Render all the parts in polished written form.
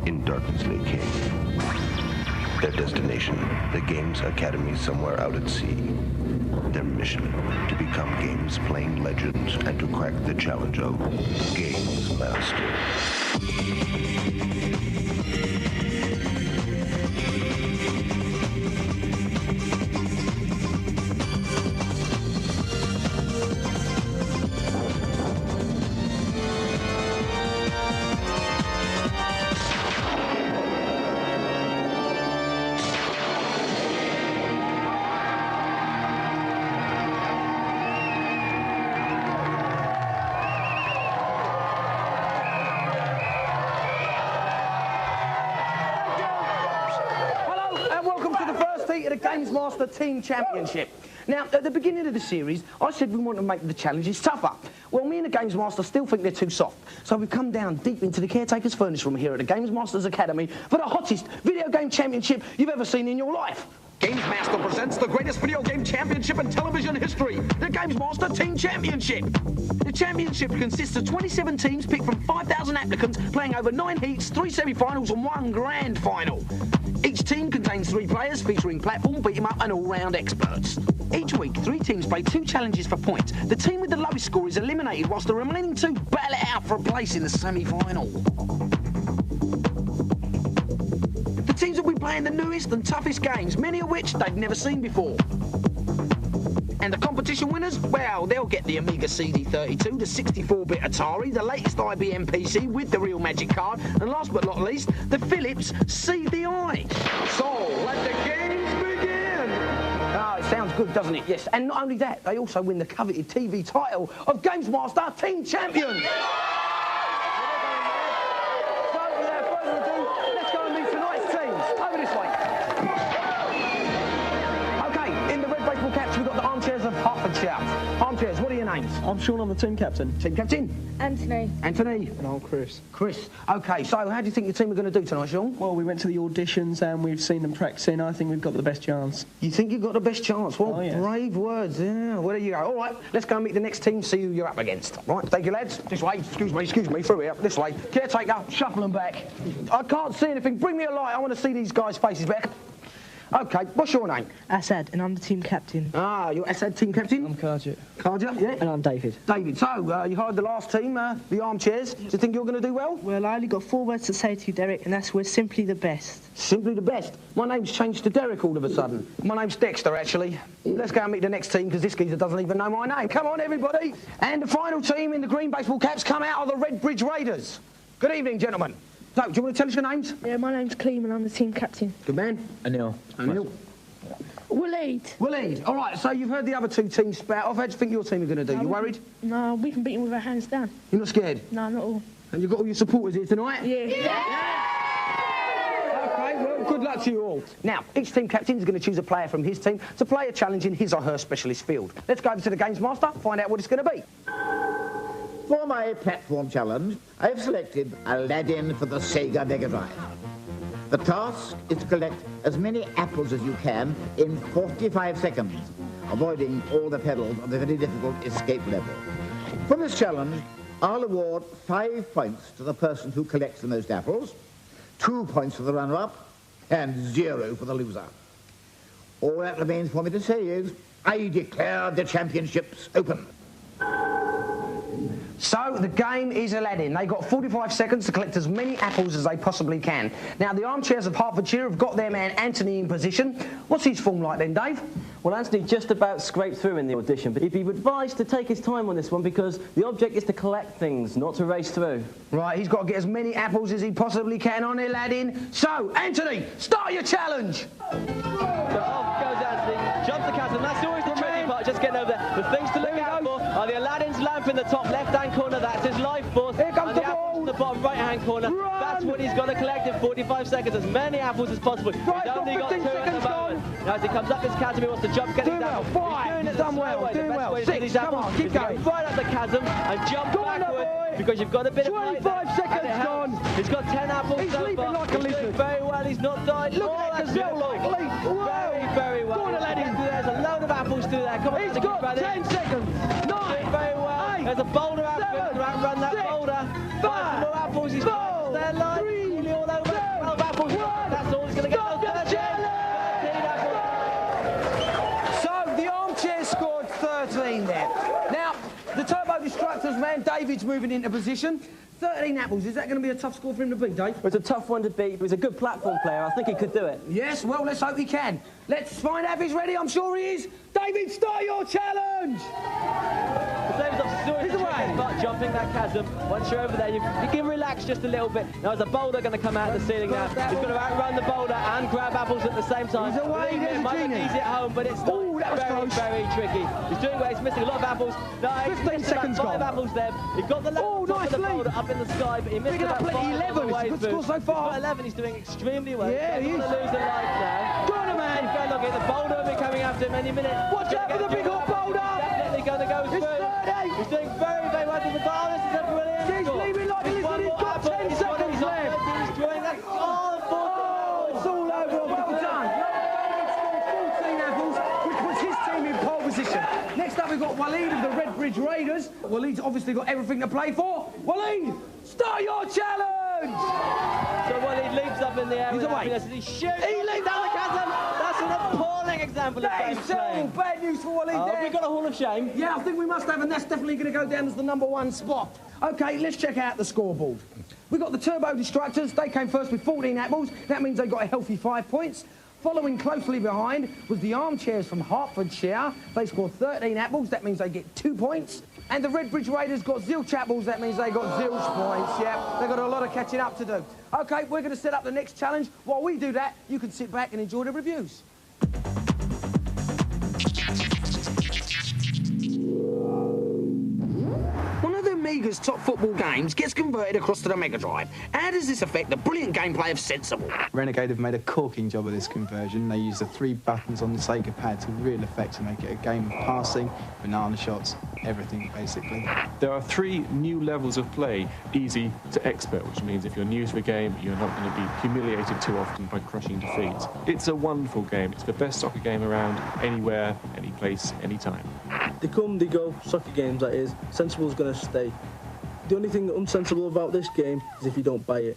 in darkness lay king. Their destination, the Games Academy somewhere out at sea. Their mission, to become games playing legends and to crack the challenge of Gamesmaster. Of the Gamesmaster Team Championship. Now, at the beginning of the series, I said we want to make the challenges tougher. Well, me and the Gamesmaster still think they're too soft. So we've come down deep into the caretaker's furnace room here at the Gamesmaster's Academy for the hottest video game championship you've ever seen in your life. Gamesmaster presents the greatest video game championship in television history, the Gamesmaster Team Championship. The championship consists of 27 teams picked from 5,000 applicants playing over 9 heats, 3 semi-finals and 1 grand final. Each team contains 3 players featuring platform, beat 'em up and all-round experts. Each week, 3 teams play 2 challenges for points. The team with the lowest score is eliminated whilst the remaining 2 battle it out for a place in the semi-final. The teams will be playing the newest and toughest games, many of which they've never seen before. And the competition winners, well, they'll get the Amiga CD32, the 64-bit Atari, the latest IBM PC with the real magic card, and last but not least, the Philips CDI. So, let the games begin! Oh, it sounds good, doesn't it? Yes, and not only that, they also win the coveted TV title of Gamesmaster Team Champions! So, without further ado, let's go and meet tonight's teams. Over this way. Okay, in the red baseball caps, we've got the Armchairs of Hertfordshire. Armchairs, what are your names? I'm Sean, I'm the team captain. Team captain? Anthony. Anthony? And I'm Chris. Chris. Okay, so how do you think your team are going to do tonight, Sean? Well, we went to the auditions and we've seen them practicing. I think we've got the best chance. You think you've got the best chance? Well, Oh, yes. brave words. Yeah, well, there you go. All right, let's go and meet the next team, see who you're up against. Right, thank you, lads. This way. Excuse me, through here. This way. Caretaker, shuffle them back. I can't see anything. Bring me a light. I want to see these guys' faces better. Okay, what's your name? Asad, and I'm the team captain. Ah, you're Asad, team captain? I'm Karja. Karja, yeah. And I'm David. David, so you hired the last team, the Armchairs. Do you think you're going to do well? Well, I only got 4 words to say to you, Derek, and that's we're simply the best. Simply the best. My name's changed to Derek all of a sudden. My name's Dexter, actually. Let's go and meet the next team, because this geezer doesn't even know my name. Come on, everybody. And the final team in the green baseball caps come out of the Red Bridge Raiders. Good evening, gentlemen. So, do you want to tell us your names? Yeah, my name's Clem, and I'm the team captain. Good man. Anil. Anil. Waleed. Waleed. All right, so you've heard the other 2 teams spout off. How do you think your team are going to do? You worried? No, we can beat them with our hands down. You're not scared? No, not all. And you've got all your supporters here tonight? Yeah. Okay, well, good luck to you all. Now, each team captain is going to choose a player from his team to play a challenge in his or her specialist field. Let's go over to the Gamesmaster, find out what it's going to be. For my platform challenge, I have selected Aladdin for the Sega Mega Drive. The task is to collect as many apples as you can in 45 seconds, avoiding all the perils of the very difficult escape level. For this challenge, I'll award 5 points to the person who collects the most apples, 2 points for the runner-up, and 0 for the loser. All that remains for me to say is, I declare the championships open. So, the game is Aladdin. They've got 45 seconds to collect as many apples as they possibly can. Now, the Armchairs of Hertfordshire have got their man Anthony in position. What's his form like then, Dave? Well, Anthony just about scraped through in the audition, but he'd be advised to take his time on this one because the object is to collect things, not to race through. Right, he's got to get as many apples as he possibly can on Aladdin. So, Anthony, start your challenge! So off goes Anthony, jumps the chasm. That's always the tricky part, just getting over there. The things to look out for are the Aladdin's lamp in the top left-hand corner, that's his life force. Here comes and the the apples ball. in the bottom right-hand corner. Run. That's what he's got to collect in 45 seconds, as many apples as possible. Right, He's only got 2 15 at the seconds moment. Now, as he comes up this chasm, he wants to jump, getting Do down. well, 5, He's doing it the done slow well, way. doing The best well. way to do 6, these come apples on, keep is to go going. right up the chasm and jump Go on, backward, boy. because you've got a bit of height 25 there, seconds and it helps. gone. He's got 10 apples He's so leaping far. like a He's doing lizard. very well. He's not died. Look Oh, at that that's gazelle like beautiful. leap. Whoa. Very well. Go on, Aladdin. There's a load of apples through there. Come on, He's Anthony, got keep at 10 it. seconds. 9, Doing very well. 8, There's a boulder out. 7, Run that 6, boulder. 5, More apples. He's 4, stay alive. Nearly all over. 12 apples. That's all he's going to get. 13 apples. So the armchair scored 13 there. Now, the Turbo Destructors man, David's moving into position. 13 apples, is that going to be a tough score for him to beat, Dave? It's a tough one to beat, but he's a good platform player. I think he could do it. Yes, well, let's hope he can. Let's find out if he's ready. I'm sure he is. David, start your challenge! David's obviously start jumping that chasm. Once you're over there, you can relax just a little bit. Now, there's a boulder going to come out of the ceiling now. He's going to outrun the boulder and grab apples at the same time. He's away, It might look easy at home, but it's not. Very tricky. He's doing well. He's missing a lot of apples. No, 15 seconds about 5 gone. apples there. He's got the left top of the boulder up in the sky, but he missed about 5 on 11. the way It's a good through. score so far. He's got 11. He's doing extremely well. Yeah, he he's is. going to lose a life now. Go on, man. He's going to look at the boulder will be coming after him any minute. Watch out for the big hot boulder. Definitely going to go It's through. 30. He's doing very well to the ball. This is a brilliant He's score. leaving like He's this, one and he's more got apple. 10 He's got it. seconds He's on left. 13. He's drawing that. It's all over. Well done. David scored 14 apples, which puts his team in pole position. Next up, we've got Waleed of the Red Bridge Raiders. Waleed's obviously got everything to play for. Waleed, start your challenge! So Waleed leaps up in the air. He's with away. happiness as he shoots. He leaps down the chasm. That's an appalling example of That is game terrible. playing. Bad news for Waleed there. We've got a Hall of Shame. Yeah, I think we must have, and that's definitely going to go down as the #1 spot. OK, let's check out the scoreboard. We've got the Turbo Destructors. They came first with 14 apples. That means they got a healthy 5 points. Following closely behind was the Armchairs from Hertfordshire. They scored 13 apples. That means they get 2 points. And the Red Bridge Raiders got zilch apples. That means they got zilch points. Yeah, they've got a lot of catching up to do. OK, we're going to set up the next challenge. While we do that, you can sit back and enjoy the reviews. Amiga's top football games gets converted across to the Mega Drive. How does this affect the brilliant gameplay of Sensible? Renegade have made a corking job of this conversion. They use the 3 buttons on the Sega pad to real effect to make it a game of passing, banana shots, everything basically. There are 3 new levels of play, easy to expert, which means if you're new to the game, you're not going to be humiliated too often by crushing defeats. It's a wonderful game. It's the best soccer game around, anywhere, any place, anytime. They come, they go, soccer games that is. Sensible's going to stay. The only thing unsensible about this game is if you don't buy it.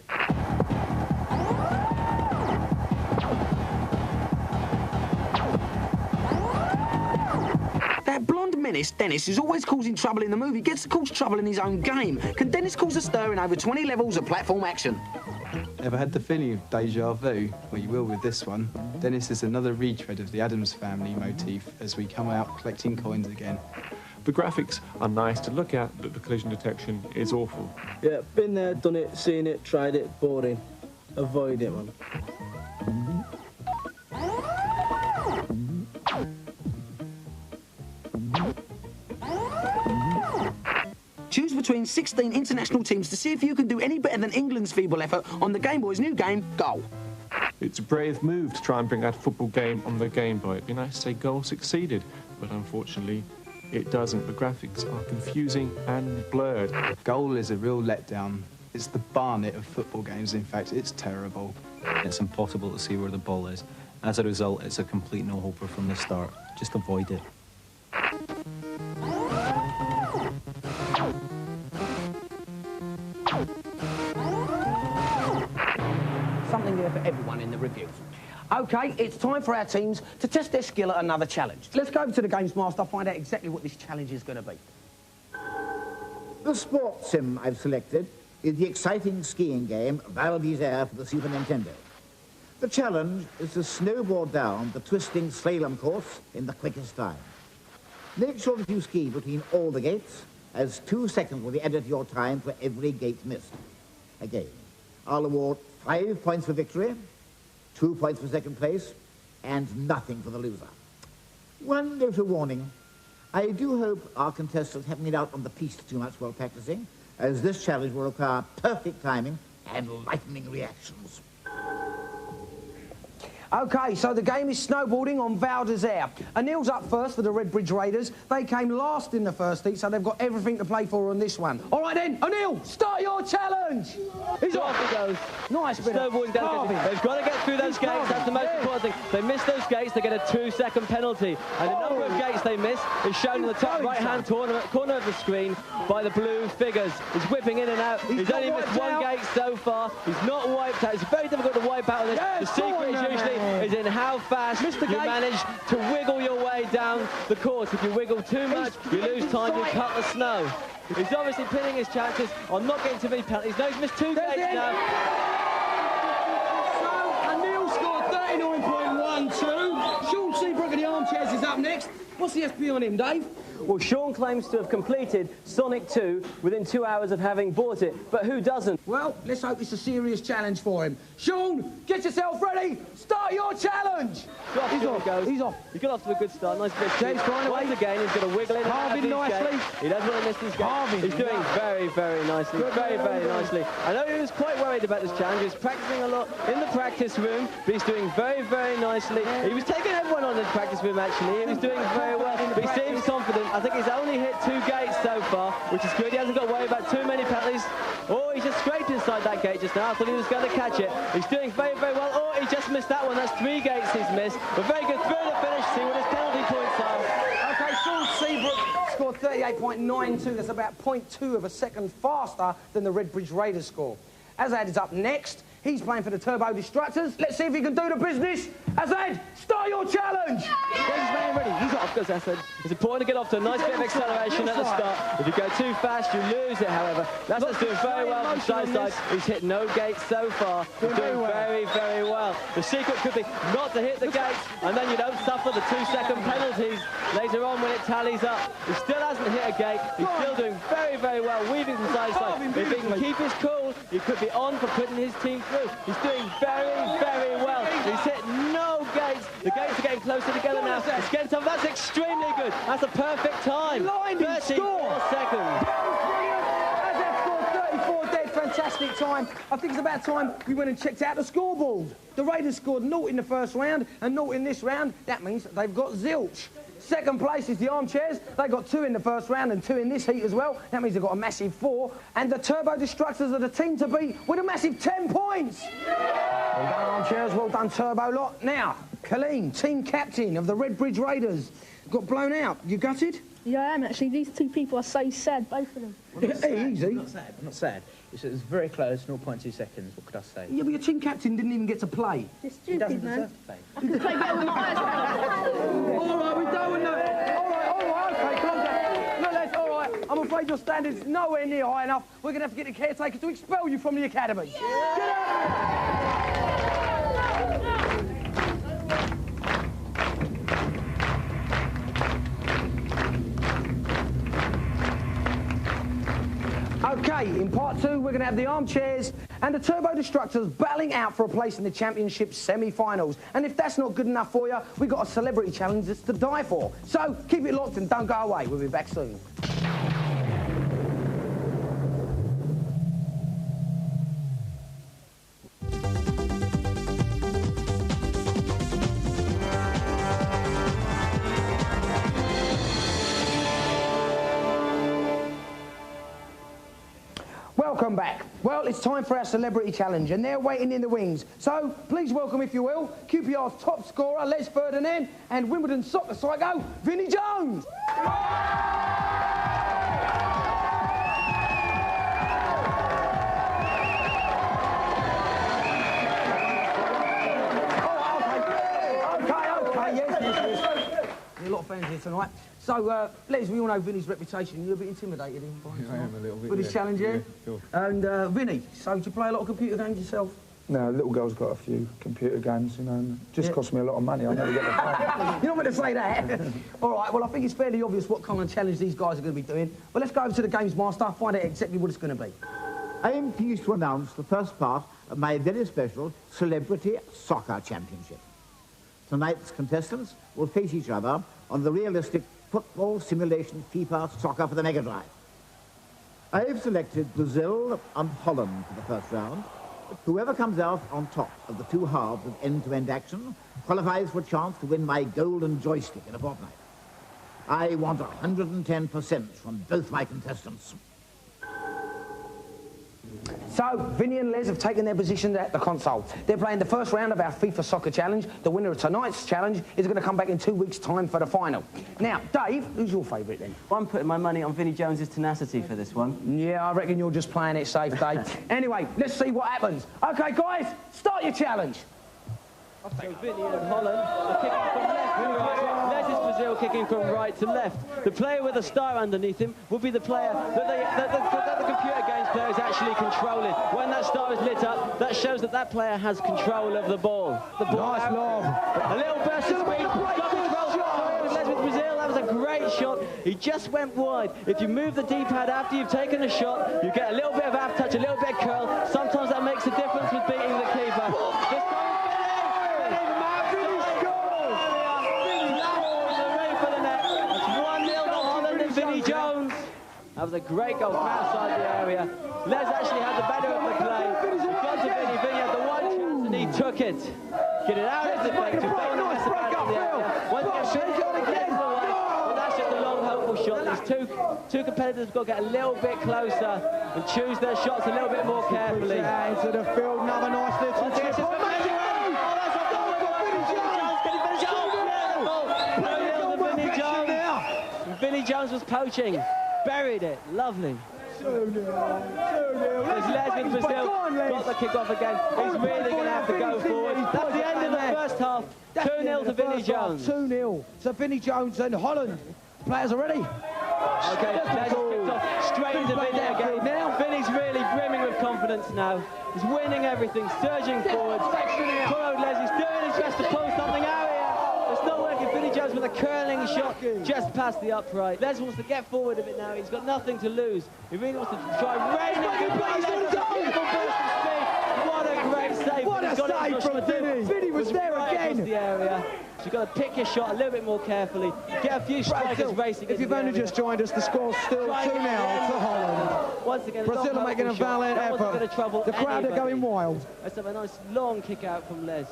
That blonde menace, Dennis, who's always causing trouble in the movie, gets to cause trouble in his own game. Can Dennis cause a stir in over 20 levels of platform action? Ever had the feeling of deja vu? Well, you will with this one. Dennis is another retread of the Addams Family motif as we come out collecting coins again. The graphics are nice to look at, but the collision detection is awful. Yeah, been there, done it, seen it, tried it, boring. Avoid it, man. Choose between 16 international teams to see if you can do any better than England's feeble effort on the Game Boy's new game, Goal. It's a brave move to try and bring that football game on the Game Boy. It'd be nice to say Goal succeeded, but unfortunately, it doesn't. The graphics are confusing and blurred. Goal is a real letdown. It's the Barnet of football games, in fact. It's terrible. It's impossible to see where the ball is. As a result, it's a complete no-hoper from the start. Just avoid it. Something there for everyone in the reviews. OK, it's time for our teams to test their skill at another challenge. Let's go over to the Gamesmaster, find out exactly what this challenge is going to be. The sports sim I've selected is the exciting skiing game Valdez Air for the Super Nintendo. The challenge is to snowboard down the twisting slalom course in the quickest time. Make sure that you ski between all the gates, as 2 seconds will be added to your time for every gate missed. Again, I'll award 5 points for victory, 2 points for second place, and nothing for the loser. One note of warning. I do hope our contestants haven't been out on the piste too much while practicing, as this challenge will require perfect timing and lightning reactions. OK, so the game is snowboarding on Val d'Isère. Anil's up first for the Redbridge Raiders. They came last in the first heat, so they've got everything to play for on this one. All right then, Anil, start your challenge. He's off he goes. Nice bit of carving. They've got to get through those gates. That's the most important thing. If they miss those gates, they get a 2-second penalty. And the number of gates they miss is shown in the top right-hand corner of the screen by the blue figures. He's whipping in and out. He's only missed one gate so far. He's not wiped out. It's very difficult to wipe out on this. The secret is usually is in how fast you manage to wiggle your way down the course. If you wiggle too much, you lose time, you cut the snow. He's obviously pinning his chances on not getting too many penalties. No, he's missed 2 gates now. So, Anil scored 39.12. Sean Seabrook of the Armchairs is up next. What's the SP on him, Dave? Well, Sean claims to have completed Sonic 2 within 2 hours of having bought it, but who doesn't? Well, let's hope it's a serious challenge for him. Sean, get yourself ready. Start your challenge. He's off. He's off. He got off to a good start. Nice bit. James trying once again, he's going to wiggle in and out of these gates. He doesn't want to miss these gates. He's doing very nicely. Very nicely. I know he was quite worried about this challenge. He was practicing a lot in the practice room, but he's doing very nicely. He was taking everyone on in the practice room, actually. He was doing very well, but he seems confident. I think he's only hit 2 gates so far, which is good. He hasn't got to worry about too many penalties. Oh, he just scraped inside that gate just now. I thought he was going to catch it. He's doing very well. Oh, he just missed that one. That's 3 gates he's missed. But very good through the finish. See what his penalty points are. OK, Sean Seabrook scored 38.92. That's about 0.2 of a second faster than the Redbridge Raiders score. Azad is up next. He's playing for the Turbo Destructors. Let's see if he can do the business. Azad, start your challenge. He's very ready. He's off, goes Azad. It's important to get off to a nice bit of acceleration at the start. If you go too fast, you lose it, however. That's doing very well from side to side. He's hit no gates so far. He's doing very well. The secret could be not to hit the gates, and then you don't suffer the 2-second penalties later on when it tallies up. He still hasn't hit a gate. He's still doing very well, weaving from side to side. If he can keep his cool, he could be on for putting his team through. He's doing very well. He's hit no gates. The gates are getting closer together now. It's getting tough. That's extremely good. That's a perfect time. 34 seconds. Azad scored 34 dead. Fantastic time. I think it's about time we went and checked out the scoreboard. The Raiders scored 0 in the first round and 0 in this round. That means they've got zilch. Second place is the Armchairs. They got 2 in the first round and 2 in this heat as well. That means they've got a massive 4. And the Turbo Destructors are the team to beat with a massive 10 points. Well done, Armchairs. Well done, Turbo lot. Now, Colleen, team captain of the Redbridge Raiders, got blown out. You gutted? Yeah, I am actually. These 2 people are so sad, both of them. Easy. I'm not sad. It was very close, 0.2 seconds. What could I say? Yeah, but your team captain didn't even get to play. It's stupid, man. Deserve to play. I can play better with my eyes. All right, we don't know. All right, OK, calm down. No, lads, all right. I'm afraid your standards nowhere near high enough. We're going to have to get the caretaker to expel you from the academy. Yeah. Get out! OK, in part 2, we're going to have the Armchairs and the Turbo Destructors battling out for a place in the Championship semi-finals. And if that's not good enough for you, we've got a celebrity challenge that's to die for. So keep it locked and don't go away. We'll be back soon. Welcome back. Well, it's time for our celebrity challenge, and they're waiting in the wings. So, please welcome, if you will, QPR's top scorer, Les Ferdinand, and Wimbledon soccer psycho, Vinnie Jones. Okay, yes. A lot of fans here tonight. So, Les, we all know Vinnie's reputation. You're a bit intimidated by him. I am a little bit. With his challenge, yeah? Sure. And, Vinnie, so do you play a lot of computer games yourself? No, little girl's got a few computer games, you know, and it just cost me a lot of money. I never get the fun. You're not going to say that. All right, well, I think it's fairly obvious what kind of challenge these guys are going to be doing. But let's go over to the Gamesmaster, find out exactly what it's going to be. I am pleased to announce the first part of my very special Celebrity Soccer Championship. Tonight's contestants will face each other on the realistic football simulation FIFA soccer for the Mega Drive. I have selected Brazil and Holland for the first round, Whoever comes out on top of the two halves of end-to-end action qualifies for a chance to win my golden joystick in a fortnight. I want 110% from both my contestants. So, Vinny and Les have taken their position at the console. They're playing the first round of our FIFA Soccer Challenge. The winner of tonight's challenge is going to come back in 2 weeks' time for the final. Now, Dave, who's your favourite then? I'm putting my money on Vinnie Jones's tenacity for this one. Yeah, I reckon you're just playing it safe, Dave. Anyway, let's see what happens. OK, guys, start your challenge. So Vinny and Holland are kicking from left to right. Les is Brazil kicking from right to left. The player with a star underneath him will be the player that the computer games player is actually controlling. When that star is lit up, that shows that that player has control of the ball. The ball nice lob. A little burst of speed. Got control. Les with Brazil. That was a great shot. He just went wide. If you move the D-pad after you've taken a shot, you get a little bit of half touch, a little bit of curl. Sometimes that makes a difference with beating the keeper. This time that was a great goal from outside the area. Les actually had the better of the play. He got to Vinny. Vinny had the one chance and he took it. Get it out of the defensive. Once again, gets away. But that's just a long, hopeful shot. These two competitors have got to get a little bit closer and choose their shots a little bit more carefully. Into the field, another nice little tip. Vinnie Jones was poaching. Buried it. Lovely. 2-0. Les with Brazil got the kick off again. He's really going to have to go forward. That's the end of the first half. 2-0 to Vinnie Jones. 2-0 to Vinnie Jones and Holland. Players are ready. Okay, Les kicked off straight into Vinny again. Now Vinny's really brimming with confidence now. He's winning everything, surging forward. Poor old Les, he's doing his best to pull something out here. It's not working. Vinnie Jones with a curling shot just past the upright. Les wants to get forward a bit now. He's got nothing to lose. He really wants to try rain it. What a great save. What a save from Vinny. Vinny was there again. The area. So you've got to pick your shot a little bit more carefully. Get a few strikers racing. If you've only just joined us, the score's still 2-0 to Holland. Once again, Brazil are making a valiant effort. The crowd are going wild. Let's have a nice long kick out from Les.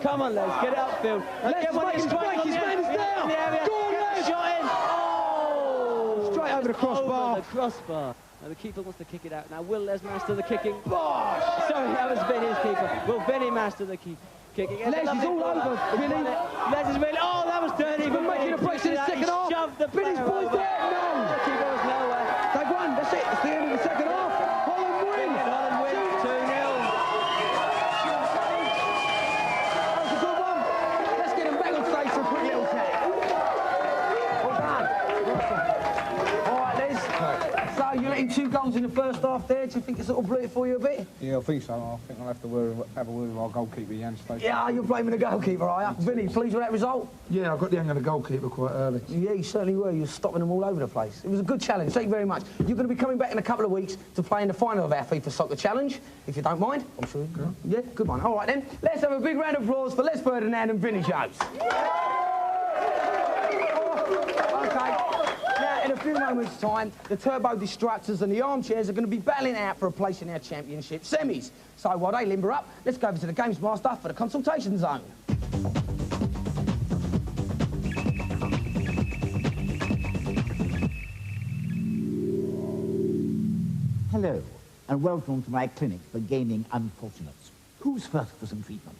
Come on, Les, get it upfield. Let's make his break, his man is down. Go on, Les. Shot in. Oh! Straight over the crossbar. Over the crossbar. Now the keeper wants to kick it out. Now will Les master the kicking? Bosh! Sorry, that was Vinny's keeper. Will Vinny master the kicking? Les is all over, Vinny. Les is really... Oh, that was dirty. He's been making a break in the second half. Shoved the Vinny's boys there. No. The keeper was nowhere. They've won. That's it. It's the end of the second half. Holland wins. Holland wins 2-0. That was a good one. Let's get him back on stage for a quick little chat. Well done. All right, Les. So you're letting 2 goals in the first half there. Do you think it sort of blew it for you a bit? Yeah, I think so. I think I'll have to have a word with our goalkeeper, Jan Stacey. Yeah, you're blaming the goalkeeper, are you? Vinny, pleased with that result? Yeah, I got the hang of the goalkeeper quite early. Yeah, you certainly were. You were stopping them all over the place. It was a good challenge. Thank you very much. You're going to be coming back in a couple of weeks to play in the final of our FIFA Soccer Challenge, if you don't mind. I'm sure you can. Yeah, good one. All right, then. Let's have a big round of applause for Les Ferdinand and Vinnie Jones. OK. Now, in a few moments' time, the Turbo Destructors and the Armchairs are going to be battling out for a place in our championship semis. So while they limber up, let's go over to the Gamesmaster for the consultation zone. Hello, and welcome to my clinic for gaming unfortunates. Who's first for some treatment?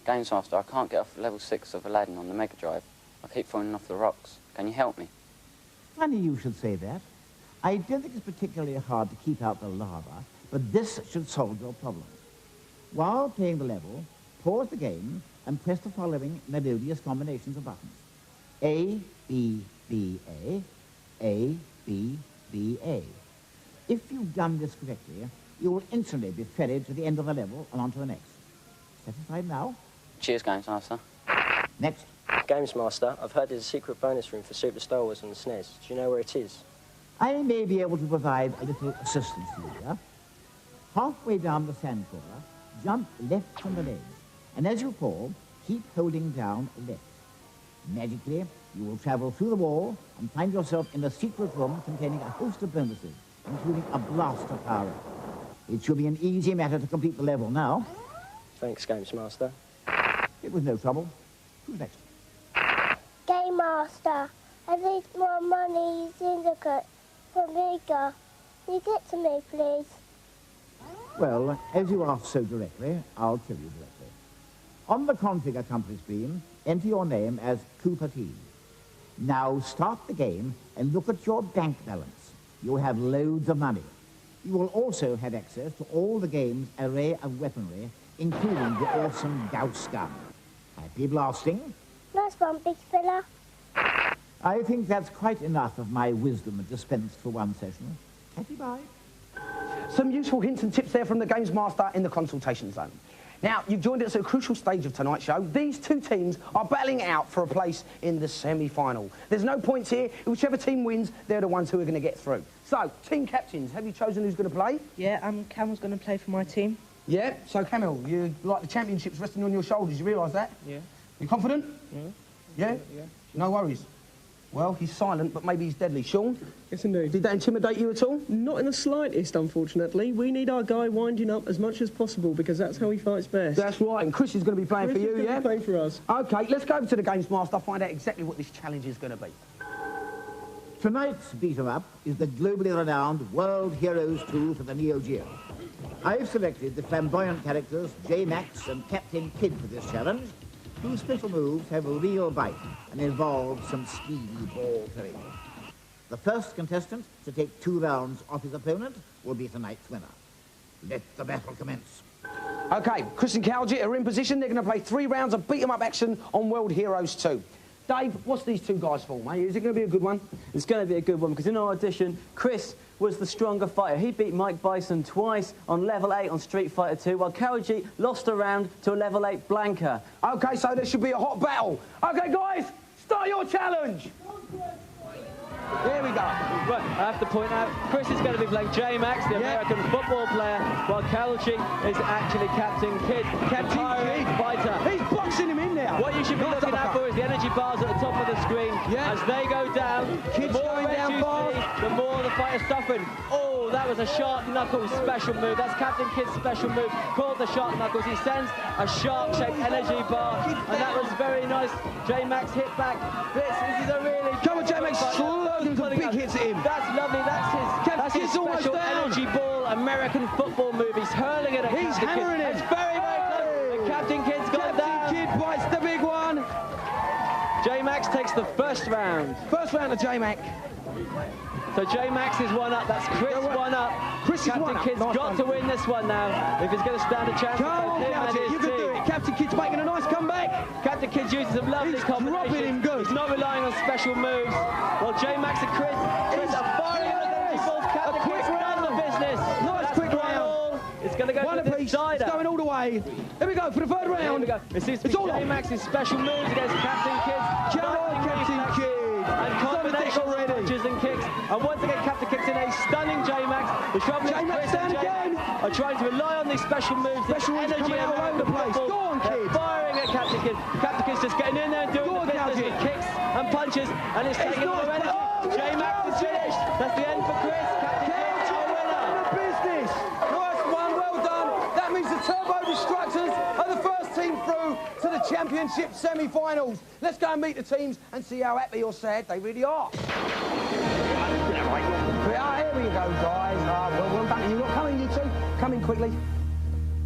Gamesmaster, I can't get off level 6 of Aladdin on the Mega Drive. I keep falling off the rocks. Can you help me? Funny you should say that. I don't think it's particularly hard to keep out the lava, but this should solve your problem. While playing the level, pause the game and press the following melodious combinations of buttons. A, B, B, A, B, B, A. If you've done this correctly, you will instantly be ferried to the end of the level and on to the next. Satisfied now? Cheers, Gamesmaster. Next. Gamesmaster, I've heard there's a secret bonus room for Super Star Wars on the SNES. Do you know where it is? I may be able to provide a little assistance to you here. Halfway down the sand corner, jump left from the ledge. And as you fall, keep holding down left. Magically, you will travel through the wall and find yourself in a secret room containing a host of bonuses, including a blaster power. It should be an easy matter to complete the level now. Thanks, Gamesmaster. It was no trouble. Who's next? Gamemaster, I need more money syndicate for Mega. Can you get to me, please? Well, as you asked so directly, I'll tell you directly. On the configure company screen, enter your name as Cooper T. Now start the game and look at your bank balance. You'll have loads of money. You will also have access to all the game's array of weaponry, including the awesome Gauss gun. Happy blasting. Nice one, big fella. I think that's quite enough of my wisdom dispensed for one session. Happy bye. Some useful hints and tips there from the Gamesmaster in the consultation zone. Now, you've joined us at a crucial stage of tonight's show. These two teams are battling it out for a place in the semi-final. There's no points here. Whichever team wins, they're the ones who are going to get through. So, team captains, have you chosen who's going to play? Yeah, Camel's going to play for my team. Yeah, so Camel, you like the championship's resting on your shoulders, you realise that? Yeah. You confident? Yeah. Yeah? No worries. Well, he's silent, but maybe he's deadly. Sean? Yes, indeed. Did that intimidate you at all? Not in the slightest, unfortunately. We need our guy winding up as much as possible because that's how he fights best. That's right, and Chris is going to be playing for you, yeah? Playing for us. OK, let's go to the Gamesmaster, find out exactly what this challenge is going to be. Tonight's beat-em-up is the globally renowned World Heroes 2 for the Neo Geo. I've selected the flamboyant characters J-Max and Captain Kid for this challenge, whose special moves have a real bite and involve some speedy ball carrying. The first contestant to take 2 rounds off his opponent will be tonight's winner. Let the battle commence. OK, Chris and Calgit are in position. They're going to play 3 rounds of beat-em-up action on World Heroes 2. Dave, what's these two guys for, mate? Is it going to be a good one? It's going to be a good one because in our audition, Chris was the stronger fighter. He beat Mike Bison twice on level 8 on Street Fighter 2, while Calgit lost a round to a level 8 Blanca. OK, so there should be a hot battle. OK, guys, start your challenge. There we go. Right, I have to point out, Chris is going to be playing J-Max, the American football player, while Calgit is actually Captain Kid. Captain Kid? Fighter. He's boxing him in now. What you should be looking out for is the energy bars at the top of the screen. Yeah. As they go down, Kid's the more going red down you see, the more the fighter's suffering. Oh, that was a sharp knuckles special move. That's Captain Kid's special move, called the sharp knuckles. He sends a shark-shaped energy bar, and that was very nice. J-Max hit back. This is a really... Come on, J-Max, some big hits at him. That's lovely. That's his special energy ball American football move. He's hurling it at He's hammering it. It's very, very close. And Captain Kid's got down. Captain Kid bites the big one. J-Max takes the first round. First round of J-Max. So J-Max is 1 up. That's Chris 1 up. Chris is 1 up. Captain Kid's got to win this one now if he's going to stand a chance. Come on, Captain, you can do it. Captain Kid's making a nice comeback. Captain Kid's using some lovely combinations. Dropping him good. He's not relying on special moves. Well, J-Max and Chris are firing on the balls. Captain Kid's done the business. Nice quick round. It's going to go One to the apiece. decider. It's going all the way. Here we go for the third round. Here we go. It seems to be J-Max's special moves against Captain Kid's. Come on, Captain Kid. And combination of punches and kicks. And once again, Captain Kid's in a stunning J-Max. The trouble is Chris and J-Max are trying to rely on these special moves. Special moves coming out all over the place. Go on, Kid. Firing at Captain Kid. Captain Kid's just getting in there and doing the business with kicks and punches. And it's taking more energy. J-Max is finished. That's the end for Chris. Captain Kid's our winner. Business. Nice one, well done. That means the Turbo Destructors are the first team through to the championship semi-finals. Let's go and meet the teams and see how happy or sad they really are. Here we go, guys. Well done. You're not coming, you two. Come in quickly.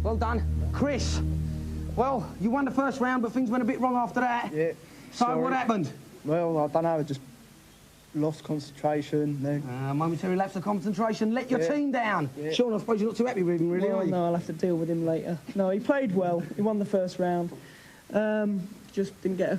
Well done. Chris, well, you won the first round, but things went a bit wrong after that. Yeah. So sorry. what happened? Well, I don't know. I just lost concentration. Momentary lapse of concentration. Let your team down. Yeah. Sean, I suppose you're not too happy with him, really, Well, are you? no, I'll have to deal with him later. No, he played well. He won the first round. Just didn't get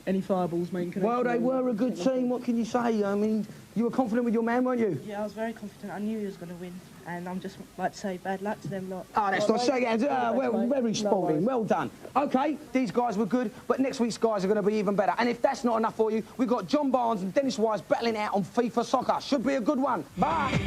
any fireballs making. Well, they were a good team. What can you say? I mean, you were confident with your man, weren't you? Yeah, I was very confident. I knew he was going to win. And I'm just like to say bad luck to them lot. Oh, that's not shake hands. Well, very sporting. worries. Well done. OK, these guys were good, but next week's guys are going to be even better. And if that's not enough for you, we've got John Barnes and Dennis Wise battling out on FIFA Soccer. Should be a good one. Bye.